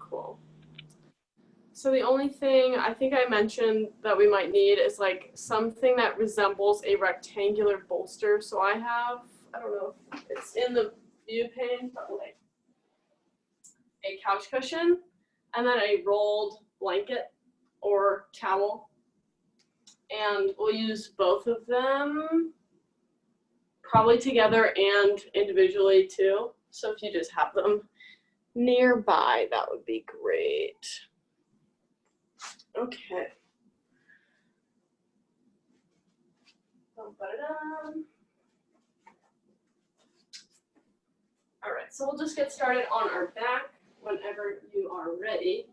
Cool. So the only thing I think I mentioned that we might need is like something that resembles a rectangular bolster. So I don't know if it's in the view pane, but like a couch cushion and then a rolled blanket or towel. And we'll use both of them probably together and individually too. So if you just have them nearby, that would be great. Okay. All right, so we'll just get started on our back whenever you are ready.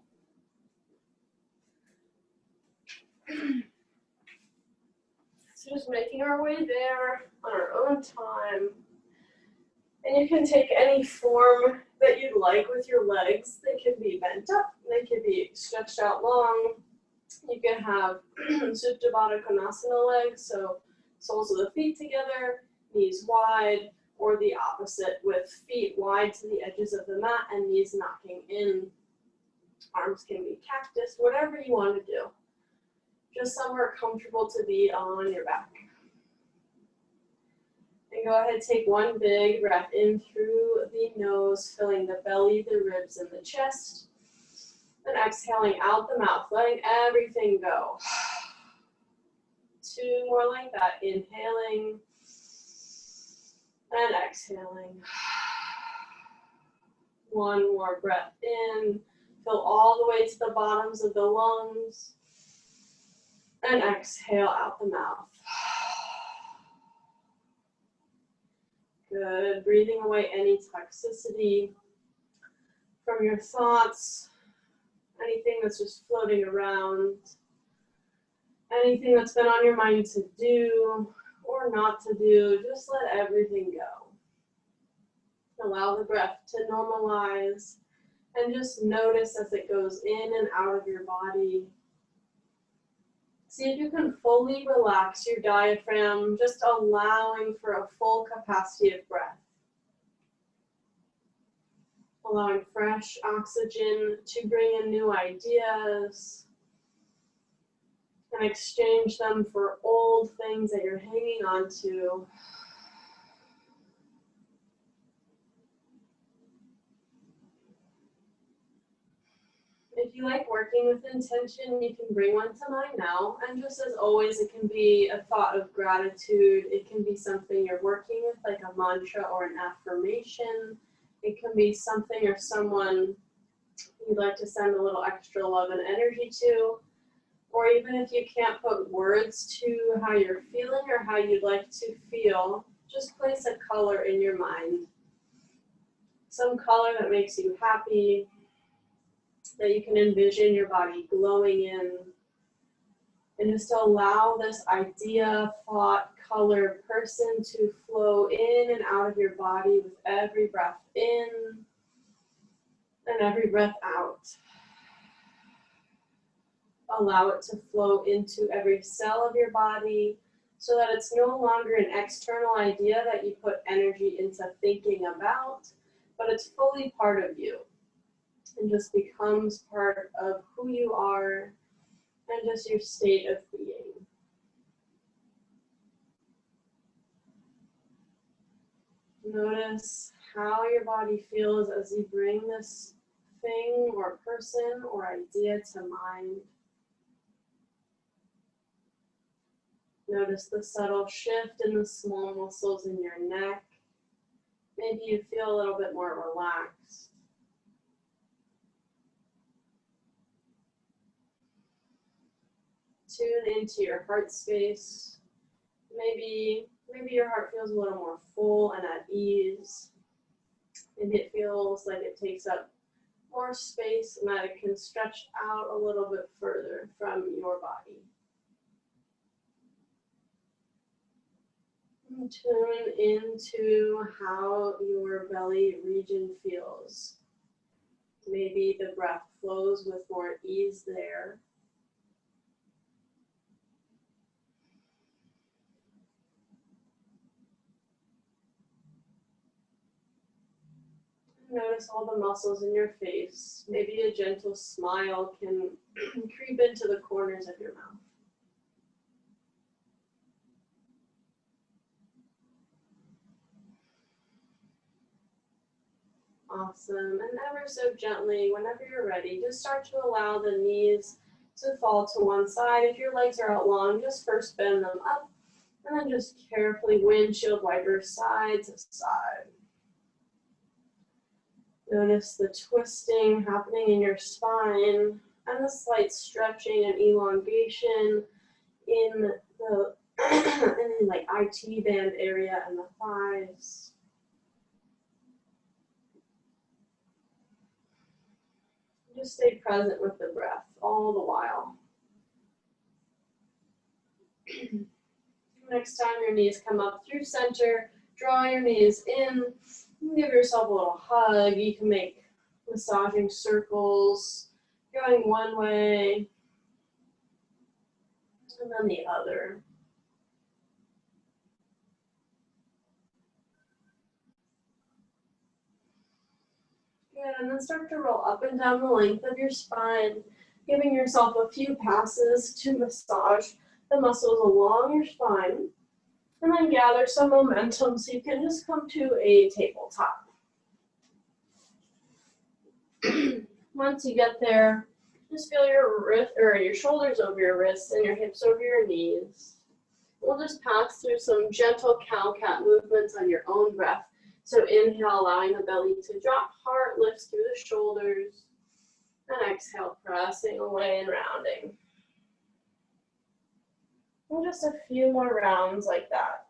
So just making our way there on our own time. And you can take any form that you'd like with your legs. They can be bent up, they can be stretched out long. You can have Supta Baddha Konasana legs, so soles of the feet together, knees wide, or the opposite with feet wide to the edges of the mat and knees knocking in. Arms can be cactus, whatever you want to do. Just somewhere comfortable to be on your back. And go ahead, take one big breath in through the nose, filling the belly, the ribs, and the chest. And exhaling out the mouth, letting everything go. 2 more like that, inhaling and exhaling. 1 more breath in, fill all the way to the bottoms of the lungs. And exhale out the mouth. Good, breathing away any toxicity from your thoughts, anything that's just floating around, anything that's been on your mind to do or not to do, just let everything go. Allow the breath to normalize and just notice as it goes in and out of your body. See if you can fully relax your diaphragm, just allowing for a full capacity of breath. Allowing fresh oxygen to bring in new ideas and exchange them for old things that you're hanging on to. If you like working with intention, you can bring one to mind now. And just as always, it can be a thought of gratitude. It can be something you're working with, like a mantra or an affirmation. It can be something or someone you'd like to send a little extra love and energy to. Or even if you can't put words to how you're feeling or how you'd like to feel, just place a color in your mind. Some color that makes you happy, that you can envision your body glowing in. And just allow this idea, thought, color, person to flow in and out of your body with every breath in and every breath out. Allow it to flow into every cell of your body so that it's no longer an external idea that you put energy into thinking about, but it's fully part of you and just becomes part of who you are and just your state of being. Notice how your body feels as you bring this thing or person or idea to mind. Notice the subtle shift in the small muscles in your neck. Maybe you feel a little bit more relaxed. Tune into your heart space. Maybe your heart feels a little more full and at ease. Maybe it feels like it takes up more space and that it can stretch out a little bit further from your body. Tune into how your belly region feels. Maybe the breath flows with more ease there. Notice all the muscles in your face. Maybe a gentle smile can creep into the corners of your mouth. Awesome. And ever so gently, whenever you're ready, just start to allow the knees to fall to one side. If your legs are out long, just first bend them up, and then just carefully windshield wiper side to side. Notice the twisting happening in your spine and the slight stretching and elongation in the like IT band area and the thighs. Just stay present with the breath all the while. Next time your knees come up through center, draw your knees in, give yourself a little hug. You can make massaging circles, going one way and then the other. Good, and then start to roll up and down the length of your spine, giving yourself a few passes to massage the muscles along your spine, and then gather some momentum so you can just come to a tabletop. Once you get there, just feel your wrist or your shoulders over your wrists and your hips over your knees. We'll just pass through some gentle cow-cat movements on your own breath. So inhale, allowing the belly to drop, heart lifts through the shoulders, and exhale, pressing away and rounding. And just a few more rounds like that.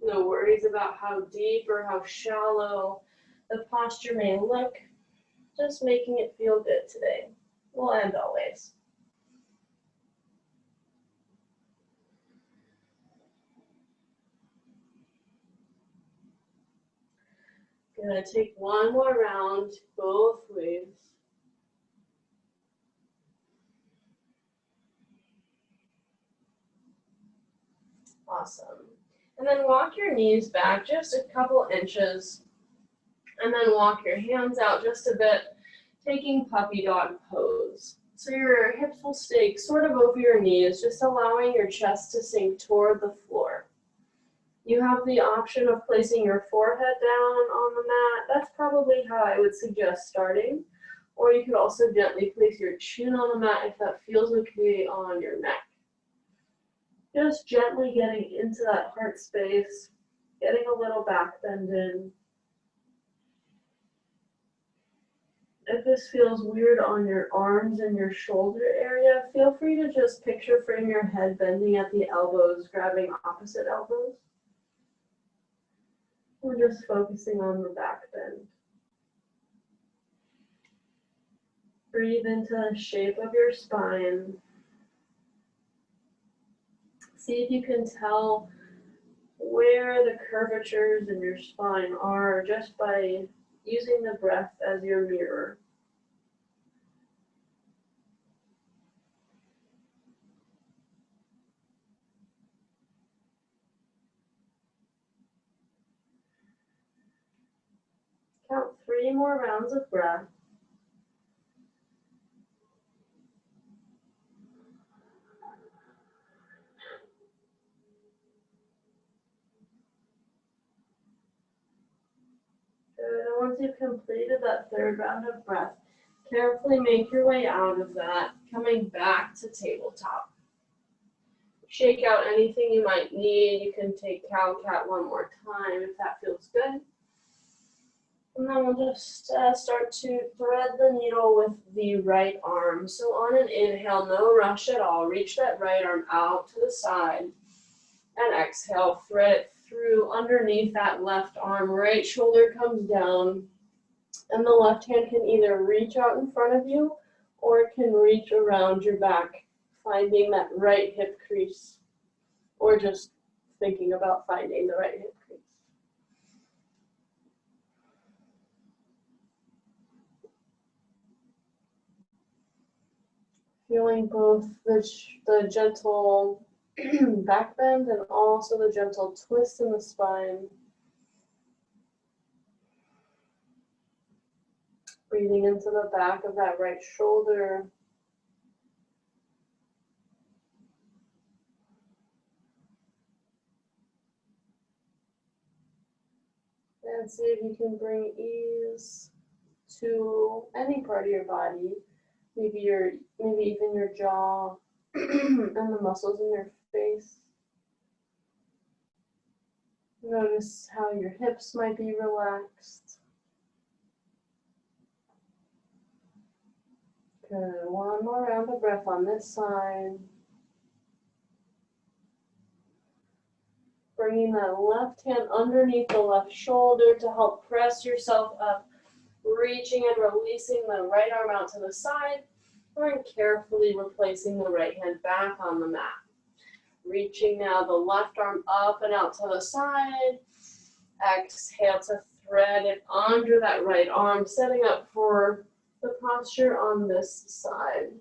No worries about how deep or how shallow the posture may look, just making it feel good today. We'll end always. Gonna take one more round both ways. Awesome. And then walk your knees back just a couple inches. And then walk your hands out just a bit, taking puppy dog pose. So your hips will stay sort of over your knees, just allowing your chest to sink toward the floor. You have the option of placing your forehead down on the mat. That's probably how I would suggest starting. Or you could also gently place your chin on the mat if that feels okay on your neck. Just gently getting into that heart space, getting a little back bend in. If this feels weird on your arms and your shoulder area, feel free to just picture frame your head bending at the elbows, grabbing opposite elbows. We're just focusing on the back bend. Breathe into the shape of your spine. See if you can tell where the curvatures in your spine are just by using the breath as your mirror. Count 3 more rounds of breath. Good, and once you've completed that 3rd round of breath, carefully make your way out of that, coming back to tabletop. Shake out anything you might need. You can take cow-cat one more time if that feels good. And then we'll just start to thread the needle with the right arm. So on an inhale, no rush at all. Reach that right arm out to the side. And exhale, thread it through underneath that left arm. Right shoulder comes down. And the left hand can either reach out in front of you or it can reach around your back, finding that right hip crease. Or just thinking about finding the right hip crease. Feeling both the gentle back bend and also the gentle twist in the spine. Breathing into the back of that right shoulder. And see if you can bring ease to any part of your body. Maybe even your jaw and the muscles in your face. Notice how your hips might be relaxed. Good. One more round of breath on this side. Bringing that left hand underneath the left shoulder to help press yourself up. Reaching and releasing the right arm out to the side, and carefully replacing the right hand back on the mat. Reaching now the left arm up and out to the side. Exhale to thread it under that right arm, setting up for the posture on this side.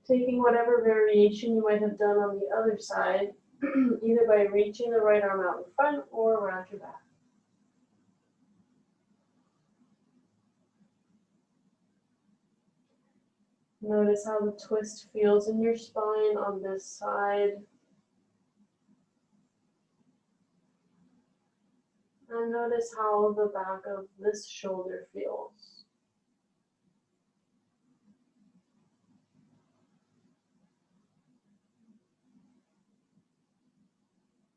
Taking whatever variation you might have done on the other side, either by reaching the right arm out in front or around your back. Notice how the twist feels in your spine on this side. And notice how the back of this shoulder feels.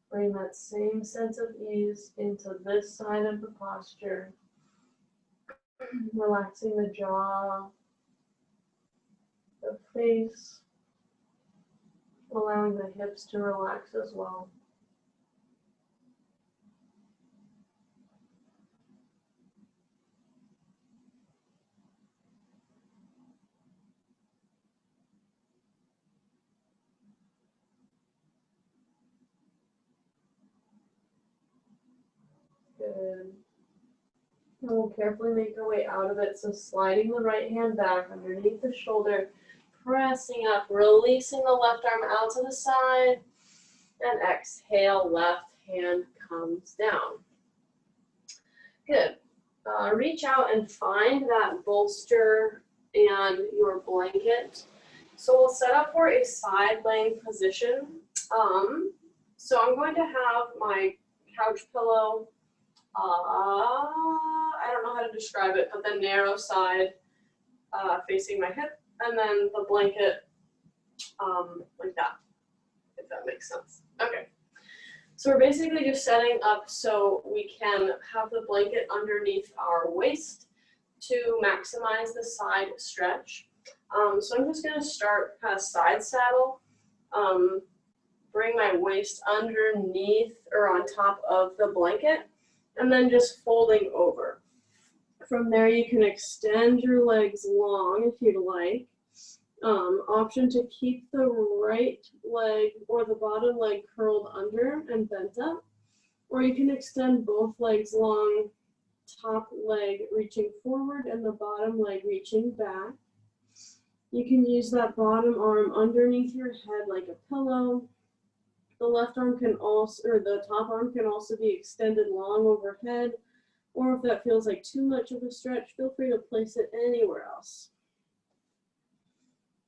Bring that same sense of ease into this side of the posture. Relaxing the jaw, the face, allowing the hips to relax as well. Good. And we'll carefully make our way out of it. So sliding the right hand back underneath the shoulder, pressing up, releasing the left arm out to the side, and exhale, left hand comes down. Good. Reach out and find that bolster and your blanket. So we'll set up for a side laying position. So I'm going to have my couch pillow, I don't know how to describe it, but the narrow side facing my hip, and then the blanket like that, if that makes sense. Okay. So we're basically just setting up so we can have the blanket underneath our waist to maximize the side stretch. So I'm just going to start kind of side saddle, bring my waist underneath or on top of the blanket, and then just folding over. From there you can extend your legs long if you'd like. Option to keep the right leg or the bottom leg curled under and bent up, or you can extend both legs long, top leg reaching forward and the bottom leg reaching back. You can use that bottom arm underneath your head like a pillow. The left arm can also, or the top arm can also be extended long overhead, or if that feels like too much of a stretch, feel free to place it anywhere else.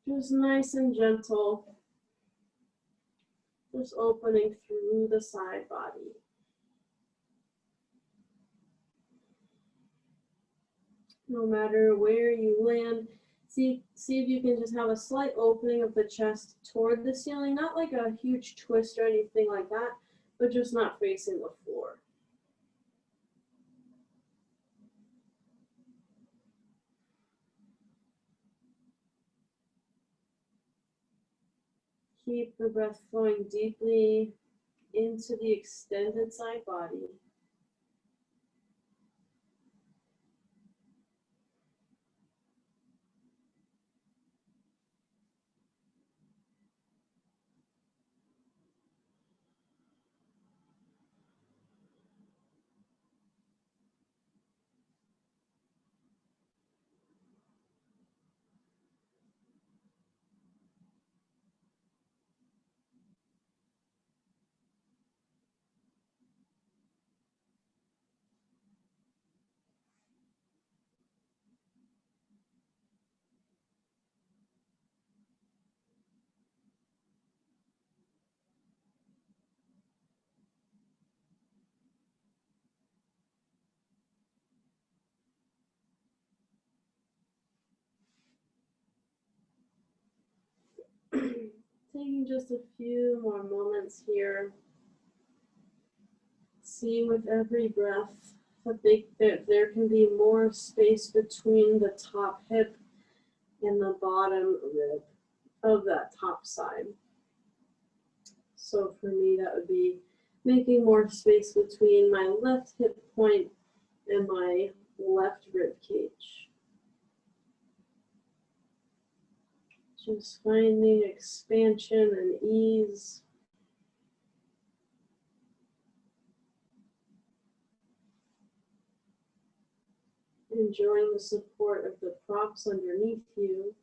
Just nice and gentle, just opening through the side body. No matter where you land, see if you can just have a slight opening of the chest toward the ceiling, not like a huge twist or anything like that, but just not facing the floor. Keep the breath flowing deeply into the extended side body. taking just a few more moments here. See with every breath that there can be more space between the top hip and the bottom rib of that top side. So for me, that would be making more space between my left hip point and my left rib cage. Just finding expansion and ease. Enjoying the support of the props underneath you.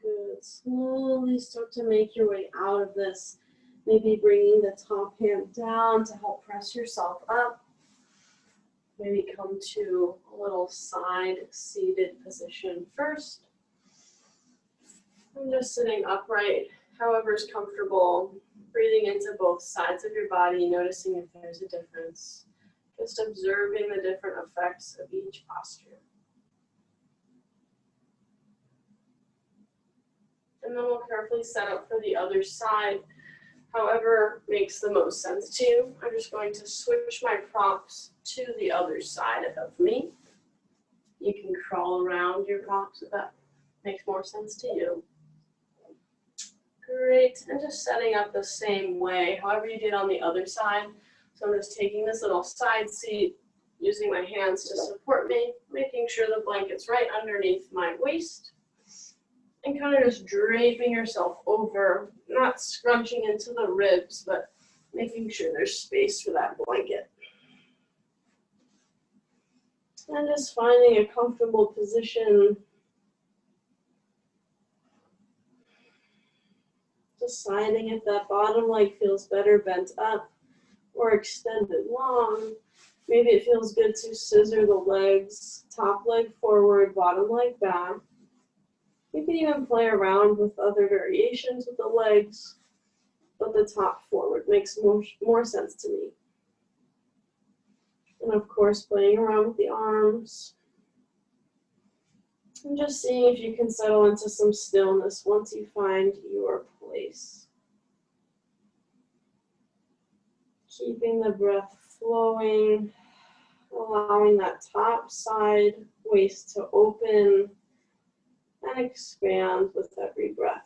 Good. Slowly start to make your way out of this. Maybe bringing the top hand down to help press yourself up. Maybe come to a little side seated position first. And just sitting upright, however is comfortable. Breathing into both sides of your body, noticing if there's a difference. Just observing the different effects of each posture. And then we'll carefully set up for the other side, however makes the most sense to you. I'm just going to switch my props to the other side of me. You can crawl around your props if that makes more sense to you. Great, and just setting up the same way, however you did on the other side. So I'm just taking this little side seat, using my hands to support me, making sure the blanket's right underneath my waist. And kind of just draping yourself over, not scrunching into the ribs, but making sure there's space for that blanket. And just finding a comfortable position. Deciding if that bottom leg feels better bent up or extended long. Maybe it feels good to scissor the legs, top leg forward, bottom leg back. You can even play around with other variations with the legs, but the top forward makes more sense to me. And of course, playing around with the arms. And just seeing if you can settle into some stillness once you find your place. Keeping the breath flowing, allowing that top side waist to open and expand with every breath.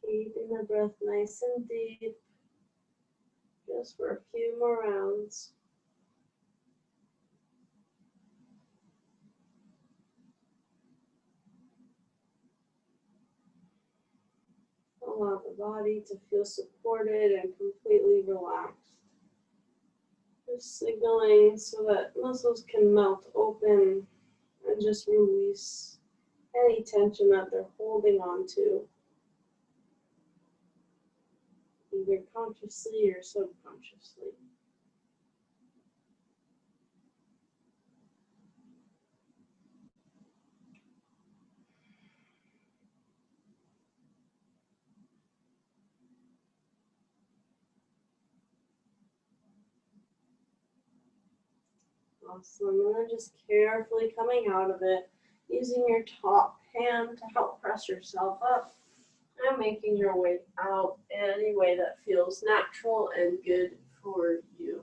Keeping the breath nice and deep, just for a few more rounds. Allow the body to feel supported and completely relaxed. Just signaling so that muscles can melt open and just release any tension that they're holding on to, either consciously or subconsciously. Awesome. And then just carefully coming out of it, using your top hand to help press yourself up and making your way out any way that feels natural and good for you.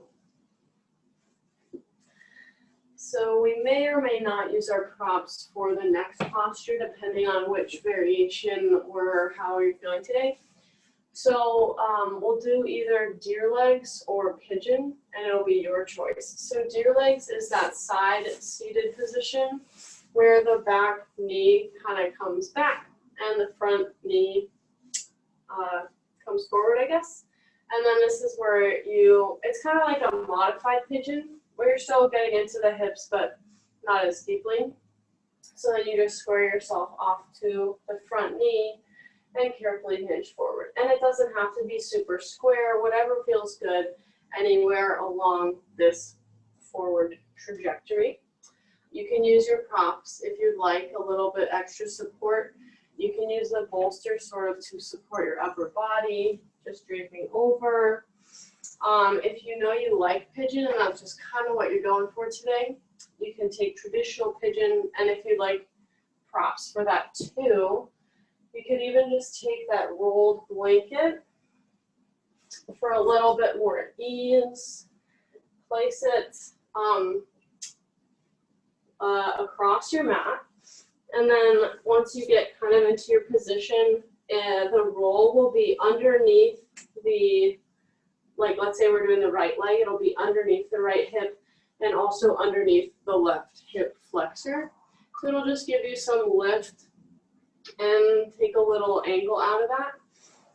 So we may or may not use our props for the next posture depending on which variation or how you're feeling today. So we'll do either deer legs or pigeon, and it'll be your choice. So deer legs is that side seated position where the back knee kind of comes back and the front knee comes forward, I guess. And then this is where it's kind of like a modified pigeon where you're still getting into the hips but not as deeply. So then you just square yourself off to the front knee and carefully hinge forward. And it doesn't have to be super square, whatever feels good anywhere along this forward trajectory. You can use your props if you'd like a little bit extra support. You can use the bolster sort of to support your upper body, just draping over. If you know you like pigeon and that's just kind of what you're going for today, you can take traditional pigeon, and if you'd like props for that too, you could even just take that rolled blanket for a little bit more ease. Place it across your mat. And then once you get kind of into your position, the roll will be underneath the, like let's say we're doing the right leg, it'll be underneath the right hip and also underneath the left hip flexor. So it'll just give you some lift and take a little angle out of that.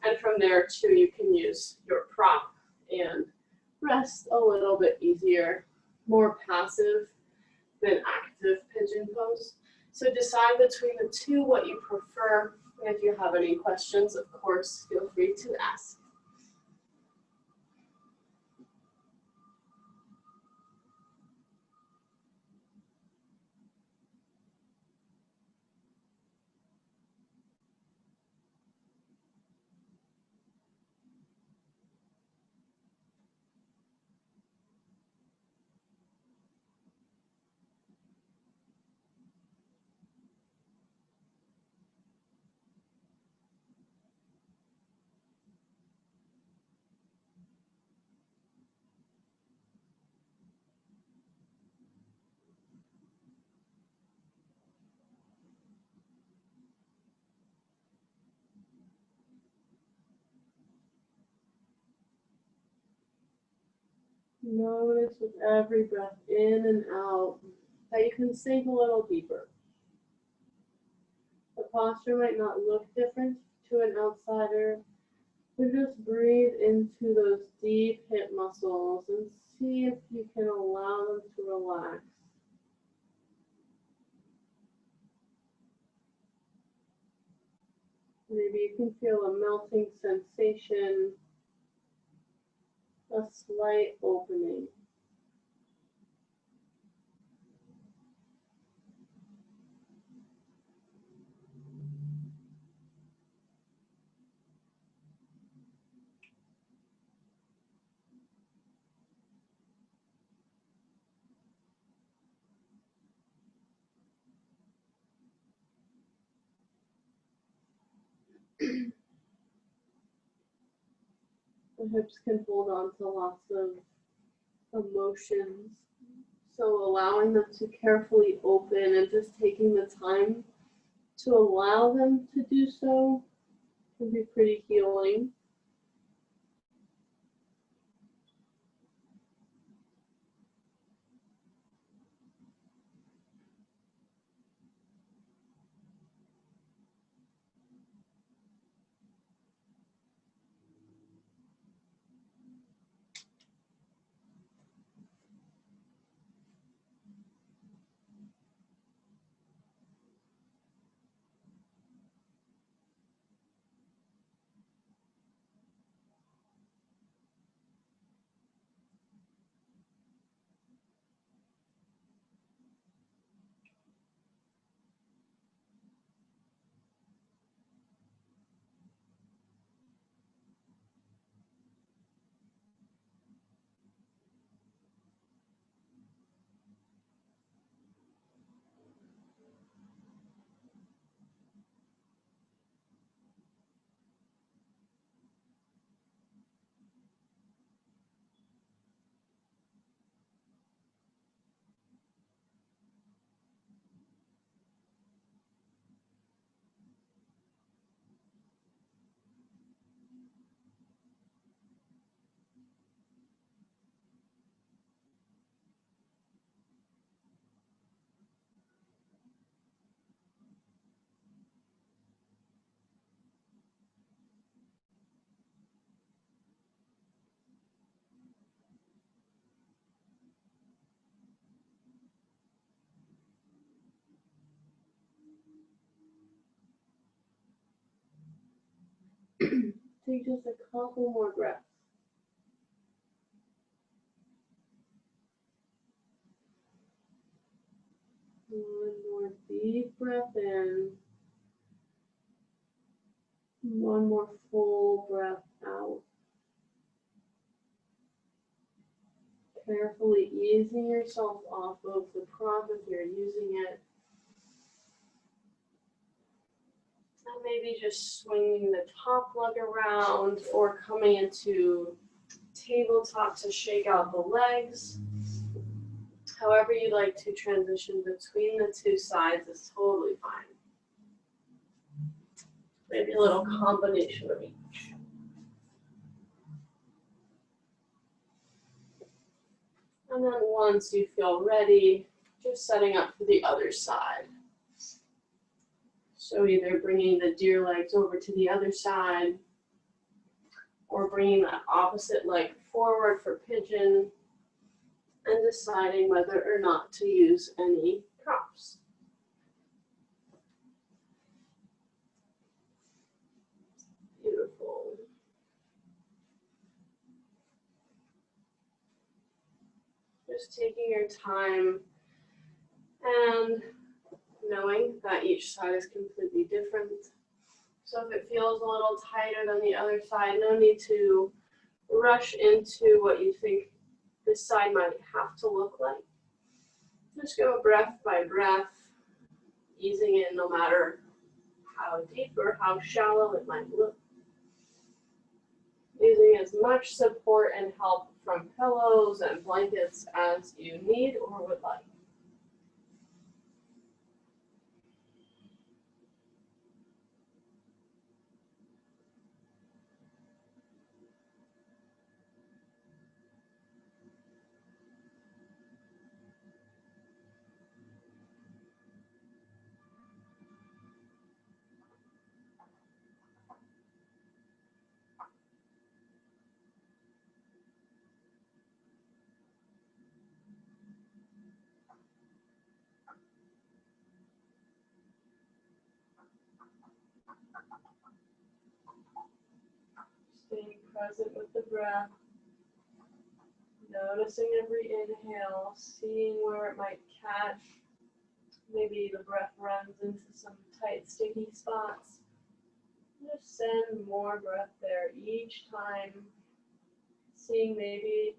And from there too, you can use your prop and rest a little bit easier, more passive than active pigeon pose. So decide between the two what you prefer. And if you have any questions, of course, feel free to ask. Notice with every breath in and out that you can sink a little deeper. The posture might not look different to an outsider, but just breathe into those deep hip muscles and see if you can allow them to relax. Maybe you can feel a melting sensation, a slight opening. The hips can hold on to lots of emotions, so allowing them to carefully open and just taking the time to allow them to do so can be pretty healing. Take just a couple more breaths. One more deep breath in. One more full breath out. Carefully easing yourself off of the prop if you're using it. And maybe just swinging the top leg around or coming into tabletop to shake out the legs. However you'd like to transition between the two sides is totally fine. Maybe a little combination of each. And then once you feel ready, just setting up for the other side. So either bringing the deer legs over to the other side or bringing that opposite leg forward for pigeon and deciding whether or not to use any props. Beautiful. Just taking your time and knowing that each side is completely different. So if it feels a little tighter than the other side, no need to rush into what you think this side might have to look like. Just go breath by breath, easing in no matter how deep or how shallow it might look. Using as much support and help from pillows and blankets as you need or would like. Staying present with the breath, noticing every inhale, seeing where it might catch. Maybe the breath runs into some tight, sticky spots. Just send more breath there each time. Seeing maybe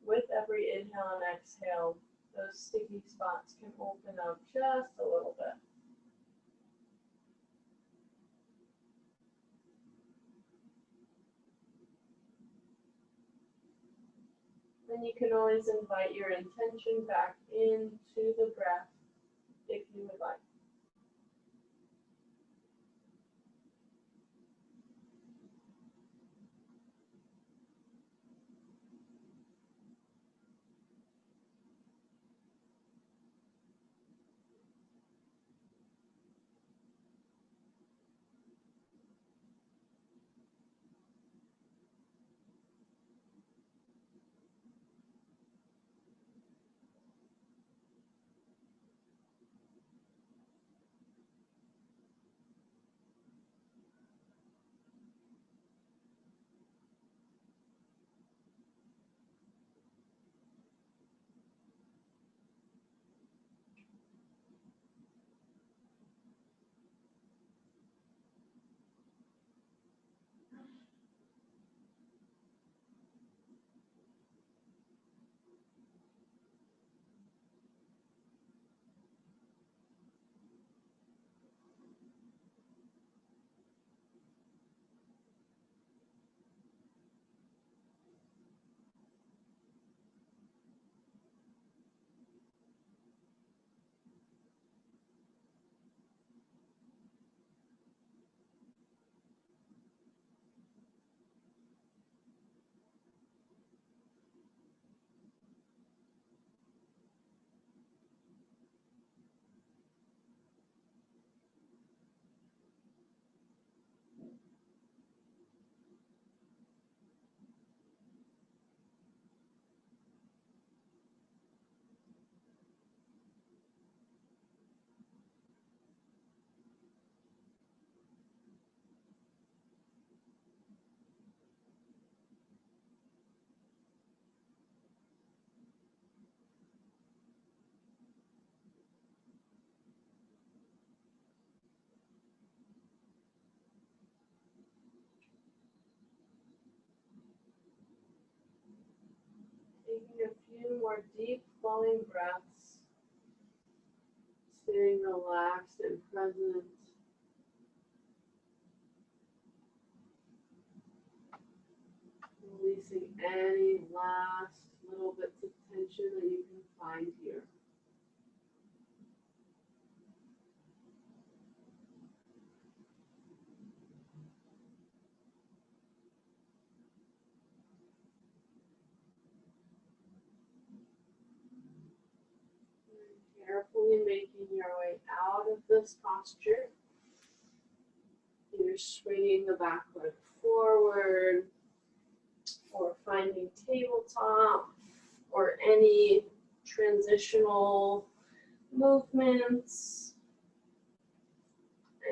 with every inhale and exhale, those sticky spots can open up just a little bit. Then you can always invite your intention back into the breath if you would like. more deep flowing breaths, staying relaxed and present. Releasing any last little bits of tension that you can find here. Carefully making your way out of this posture. Either swinging the back leg forward, or finding tabletop, or any transitional movements,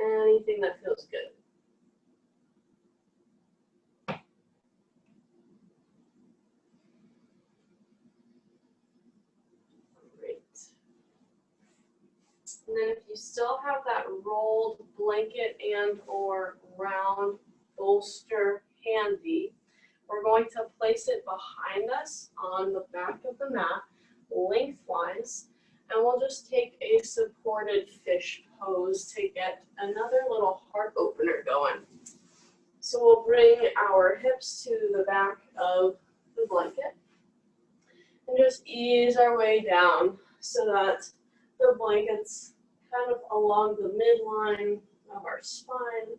anything that feels good. Great. And then if you still have that rolled blanket and or round bolster handy, we're going to place it behind us on the back of the mat, lengthwise, and we'll just take a supported fish pose to get another little heart opener going. So we'll bring our hips to the back of the blanket and just ease our way down so that the blanket's kind of along the midline of our spine.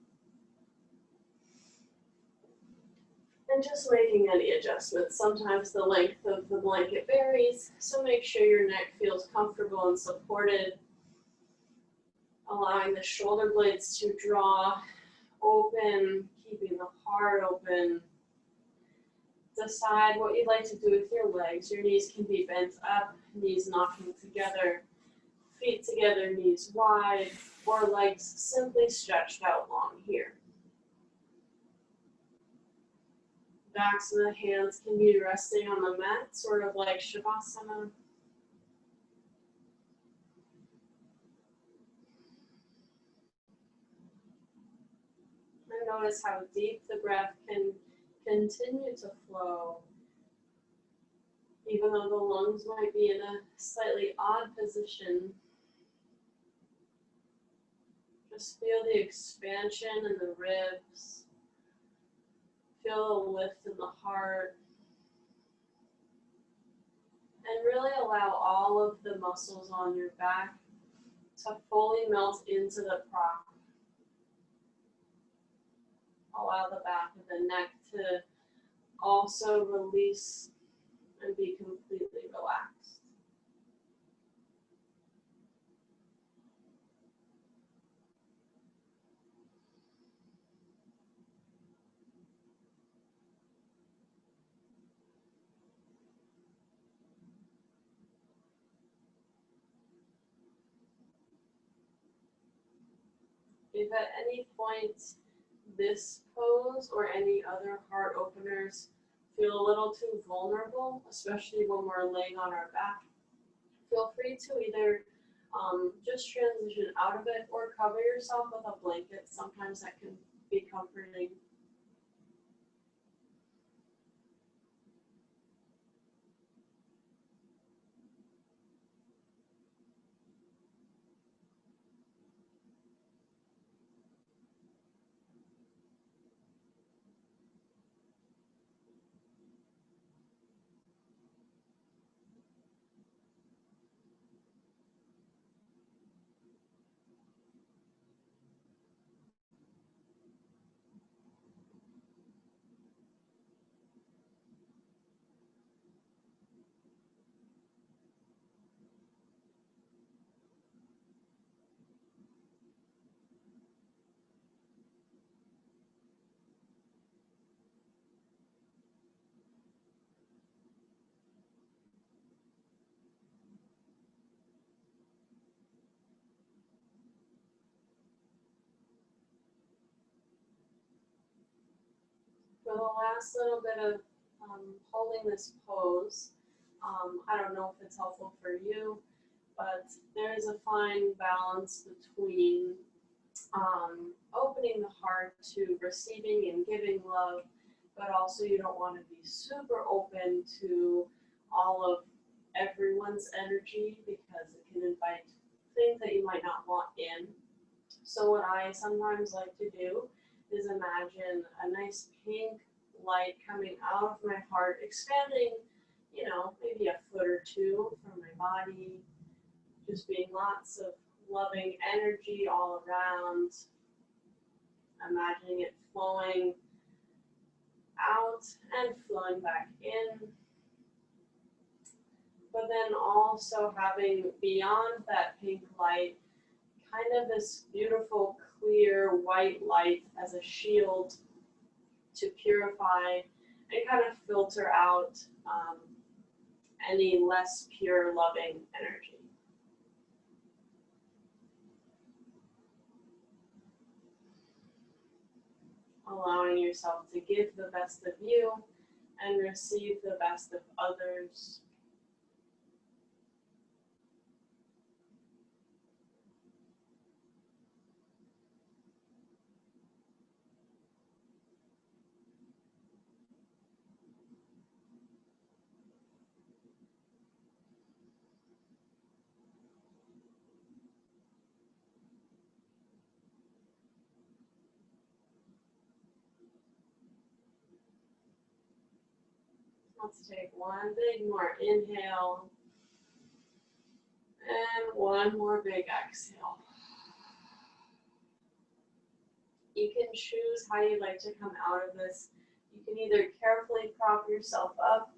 And just making any adjustments. Sometimes the length of the blanket varies, so make sure your neck feels comfortable and supported. Allowing the shoulder blades to draw open, keeping the heart open. Decide what you'd like to do with your legs. Your knees can be bent up, knees knocking together, feet together, knees wide, or legs simply stretched out long here. Backs of the hands can be resting on the mat, sort of like Shavasana. And notice how deep the breath can continue to flow, even though the lungs might be in a slightly odd position. Just feel the expansion in the ribs. Feel a lift in the heart. And really allow all of the muscles on your back to fully melt into the prop. Allow the back of the neck to also release and be completely relaxed. If at any point this pose or any other heart openers feel a little too vulnerable, especially when we're laying on our back, feel free to either just transition out of it or cover yourself with a blanket. Sometimes that can be comforting. For the last little bit of holding this pose, I don't know if it's helpful for you, but there is a fine balance between opening the heart to receiving and giving love, but also you don't want to be super open to all of everyone's energy because it can invite things that you might not want in. So what I sometimes like to do is imagine a nice pink light coming out of my heart, expanding, maybe a foot or two from my body, just being lots of loving energy all around, imagining it flowing out and flowing back in, but then also having beyond that pink light kind of this beautiful clear white light as a shield to purify and kind of filter out any less pure loving energy. Allowing yourself to give the best of you and receive the best of others. Let's take one big more inhale and one more big exhale. You can choose how you'd like to come out of this. You can either carefully prop yourself up,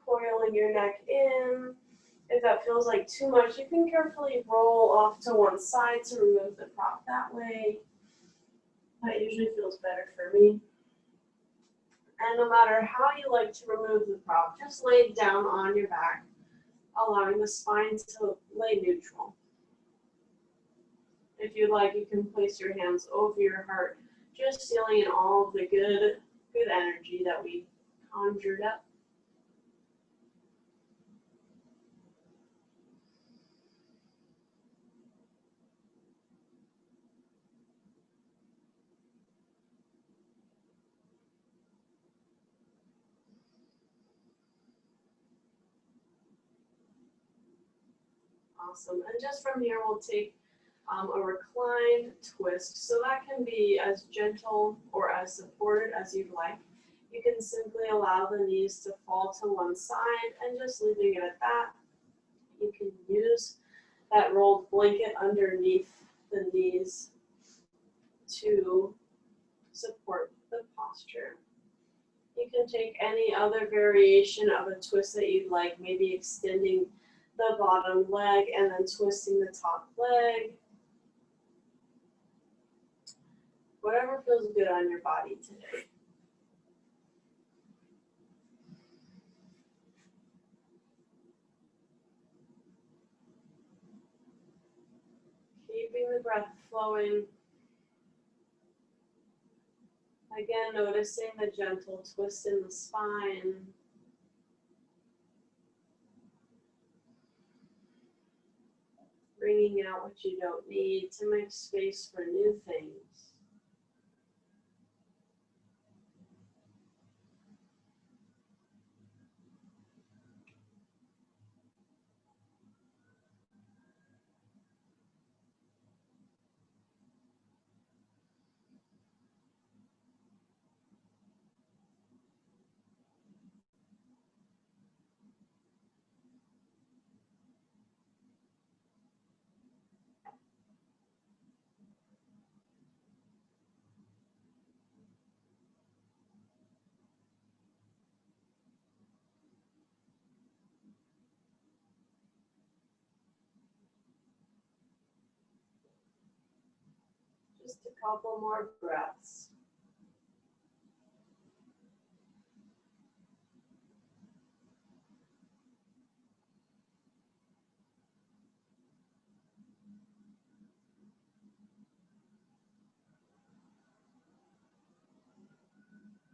coiling your neck in. If that feels like too much, you can carefully roll off to one side to remove the prop that way. That usually feels better for me. And no matter how you like to remove the prop, just lay it down on your back, allowing the spine to lay neutral. If you'd like, you can place your hands over your heart, just sealing in all of the good energy that we conjured up. Awesome. And just from here, we'll take a reclined twist. So that can be as gentle or as supported as you'd like. You can simply allow the knees to fall to one side and just leaving it at that. You can use that rolled blanket underneath the knees to support the posture. You can take any other variation of a twist that you'd like, maybe extending the bottom leg and then twisting the top leg. Whatever feels good on your body today. Keeping the breath flowing. Again, noticing the gentle twist in the spine. Bringing out what you don't need to make space for new things. Just a couple more breaths.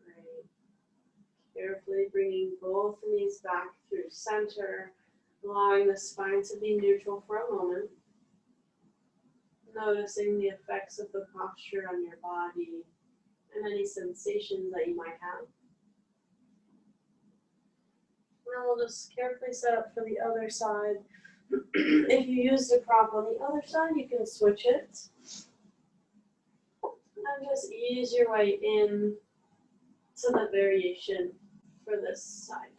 Great. Carefully bringing both knees back through center, allowing the spine to be neutral for a moment. Noticing the effects of the posture on your body and any sensations that you might have. And we'll just carefully set up for the other side. If you used a prop on the other side, you can switch it. And just ease your way in to the variation for this side.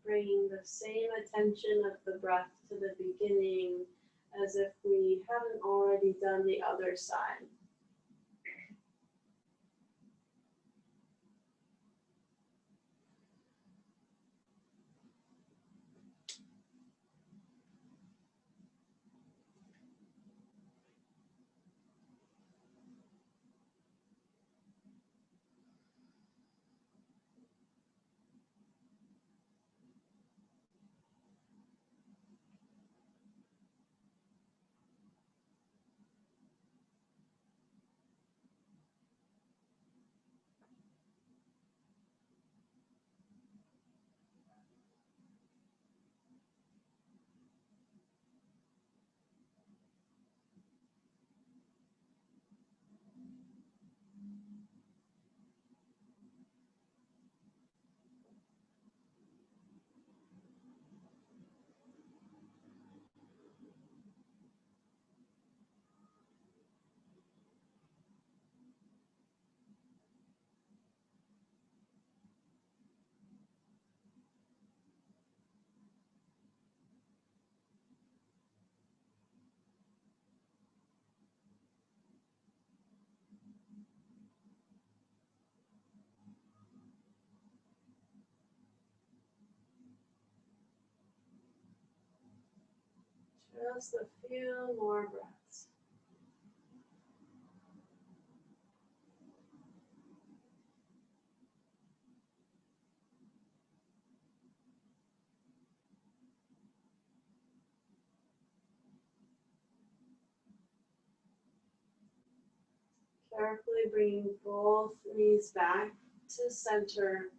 Bringing the same attention of the breath to the beginning as if we haven't already done the other side. Just a few more breaths. Carefully bringing both knees back to center,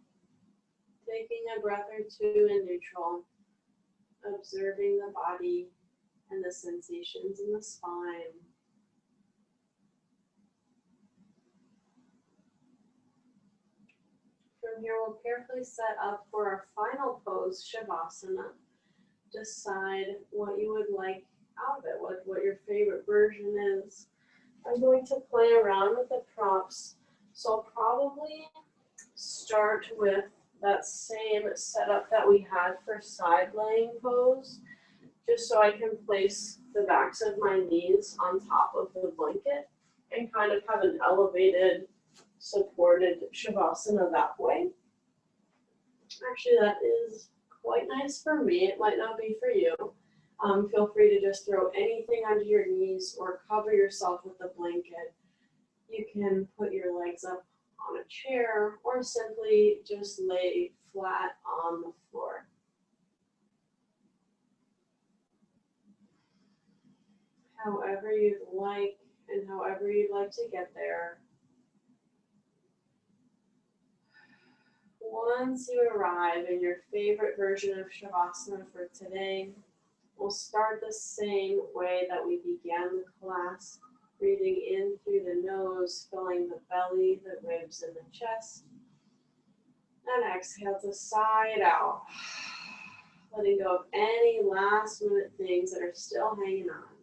taking a breath or two in neutral, observing the body and the sensations in the spine. From here, we'll carefully set up for our final pose, Shavasana. Decide what you would like out of it, what your favorite version is. I'm going to play around with the props, so I'll probably start with that same setup that we had for side laying pose, just so I can place the backs of my knees on top of the blanket and kind of have an elevated, supported Shavasana that way. Actually, that is quite nice for me. It might not be for you. Feel free to just throw anything under your knees or cover yourself with a blanket. You can put your legs up on a chair or simply just lay flat on the floor. However you'd like and however you'd like to get there. Once you arrive in your favorite version of Shavasana for today, we'll start the same way that we began the class, breathing in through the nose, filling the belly, the ribs, and the chest. And exhale to side out, letting go of any last minute things that are still hanging on.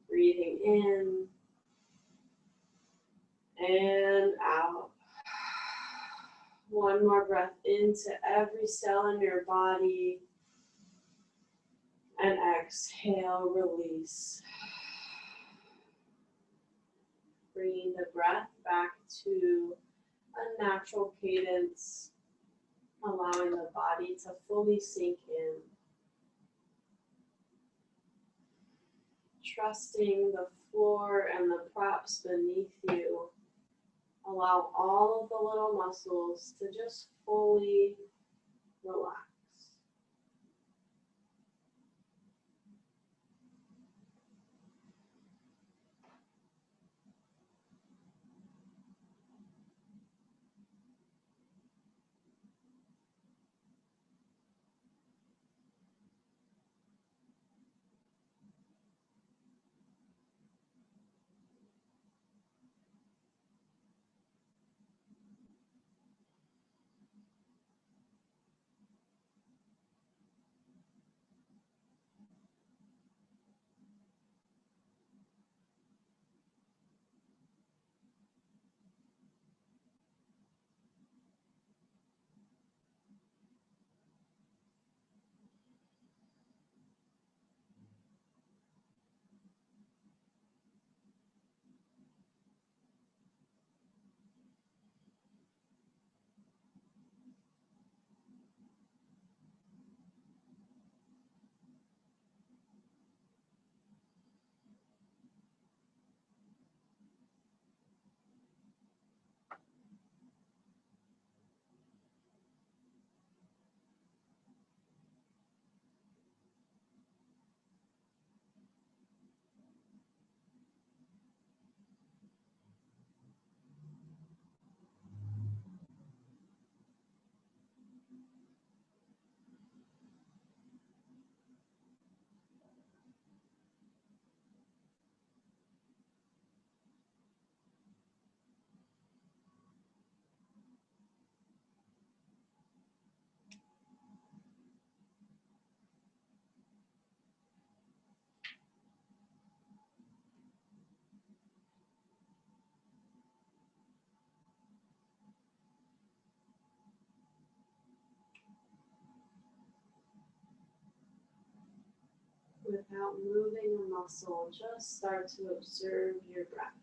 Breathing in and out. One more breath into every cell in your body. And exhale, release. Bringing the breath back to a natural cadence, allowing the body to fully sink in. Trusting the floor and the props beneath you. Allow all of the little muscles to just fully relax. without moving a muscle. Just start to observe your breath.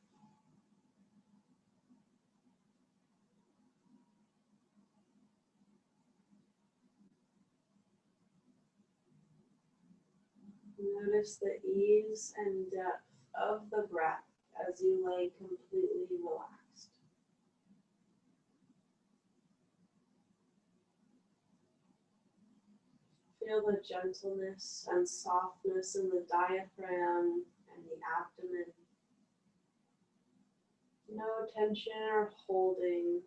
Notice the ease and depth of the breath as you lay completely relaxed. Feel the gentleness and softness in the diaphragm and the abdomen. No tension or holding.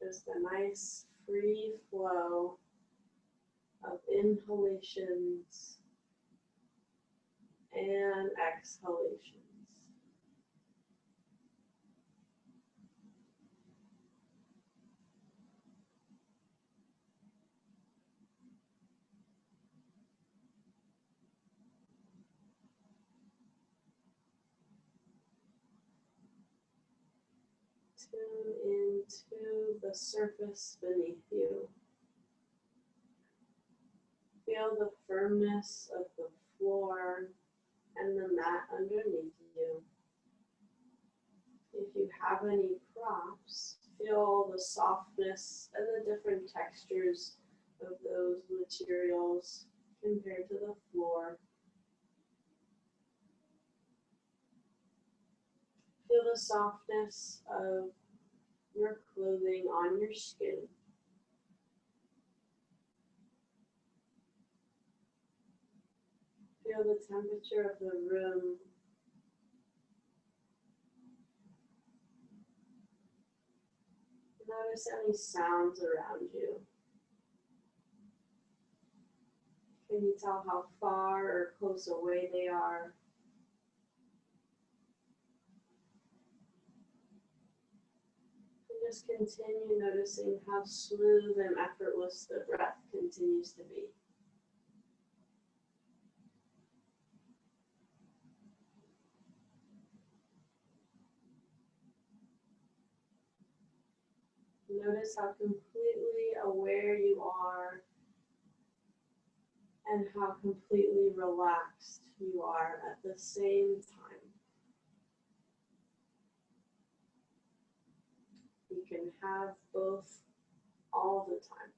Just a nice free flow of inhalations and exhalations. Tune into the surface beneath you. Feel the firmness of the floor and the mat underneath you. If you have any props, feel the softness and the different textures of those materials compared to the floor. Feel the softness of your clothing on your skin. Feel the temperature of the room. Notice any sounds around you. Can you tell how far or close away they are? And just continue noticing how smooth and effortless the breath continues to be. Notice how completely aware you are and how completely relaxed you are at the same time. You can have both all the time.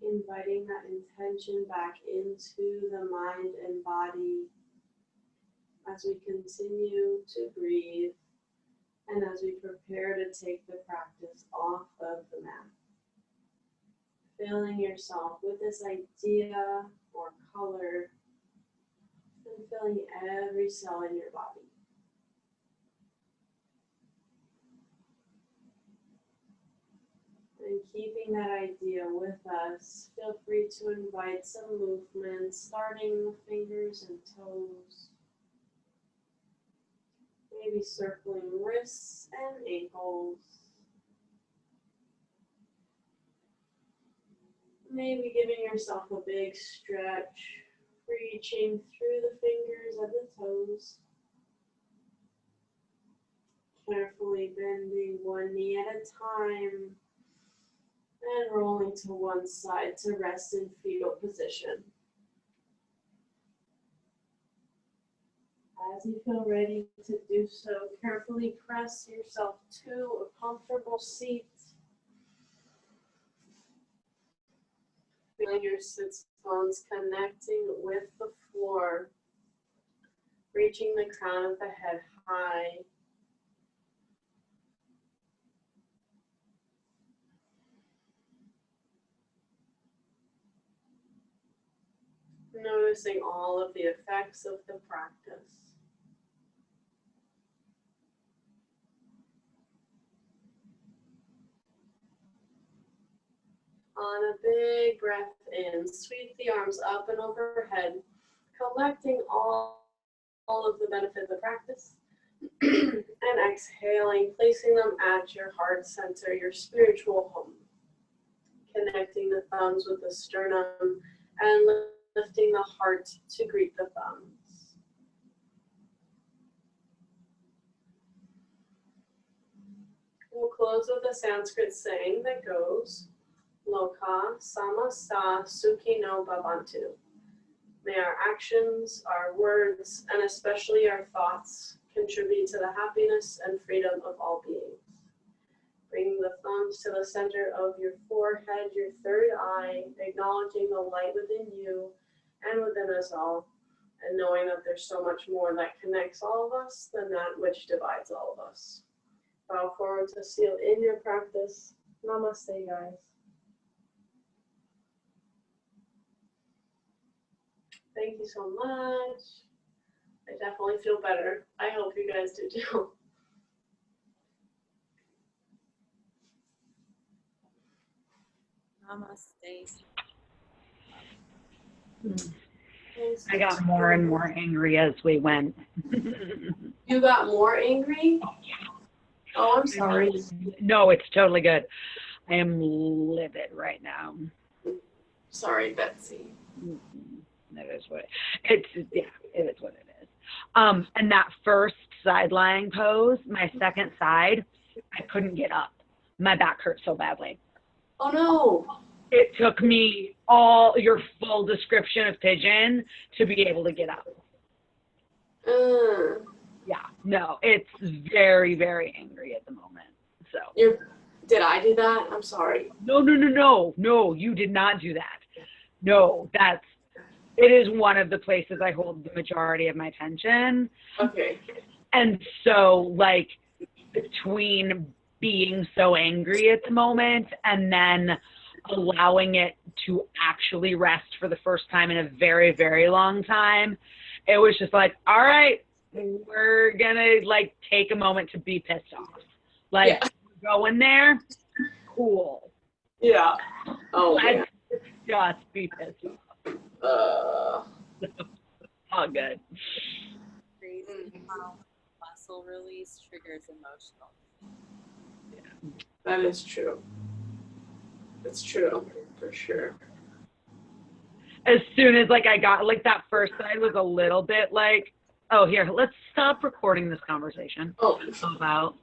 Inviting that intention back into the mind and body as we continue to breathe and as we prepare to take the practice off of the mat. Filling yourself with this idea or color and filling every cell in your body. And keeping that idea with us, feel free to invite some movement, starting with fingers and toes. Maybe circling wrists and ankles. Maybe giving yourself a big stretch, reaching through the fingers and the toes. Carefully bending one knee at a time. And rolling to one side to rest in fetal position. As you feel ready to do so, carefully press yourself to a comfortable seat. Feeling your sits bones connecting with the floor, reaching the crown of the head high. Noticing all of the effects of the practice. On a big breath in, sweep the arms up and overhead, collecting all of the benefit of the practice. And exhaling, placing them at your heart center, your spiritual home. Connecting the thumbs with the sternum and lifting the heart to greet the thumbs. close with a Sanskrit saying that goes, Loka samasta sukhino bhavantu. May our actions, our words, and especially our thoughts contribute to the happiness and freedom of all beings. Bring the thumbs to the center of your forehead, your third eye, acknowledging the light within you and within us all, and knowing that there's so much more that connects all of us than that which divides all of us. Bow forward to seal in your practice. Namaste, guys. Thank you so much. I definitely feel better. I hope you guys do too. Namaste. I got more and more angry as we went. You got more angry? Oh, I'm sorry. No, it's totally good. I am livid right now. Sorry, Betsy. That is what it is what it is. And that first side lying pose, my second side, I couldn't get up. My back hurt so badly. Oh no. It took me all your full description of pigeon to be able to get up. Yeah, no, it's very, very angry at the moment. So. Did I do that? I'm sorry. No, you did not do that. No, it is one of the places I hold the majority of my tension. Okay. And so, like, between being so angry at the moment and then allowing it to actually rest for the first time in a very, very long time, it was just like, all right, we're gonna like take a moment to be pissed off. Like, go in there, cool. Yeah. Oh, let's just be pissed off. All good. Crazy how muscle release triggers emotional. Yeah. That is true. It's true, for sure. As soon as like I got like that first side was a little bit like, oh, here, let's stop recording this conversation. Oh. About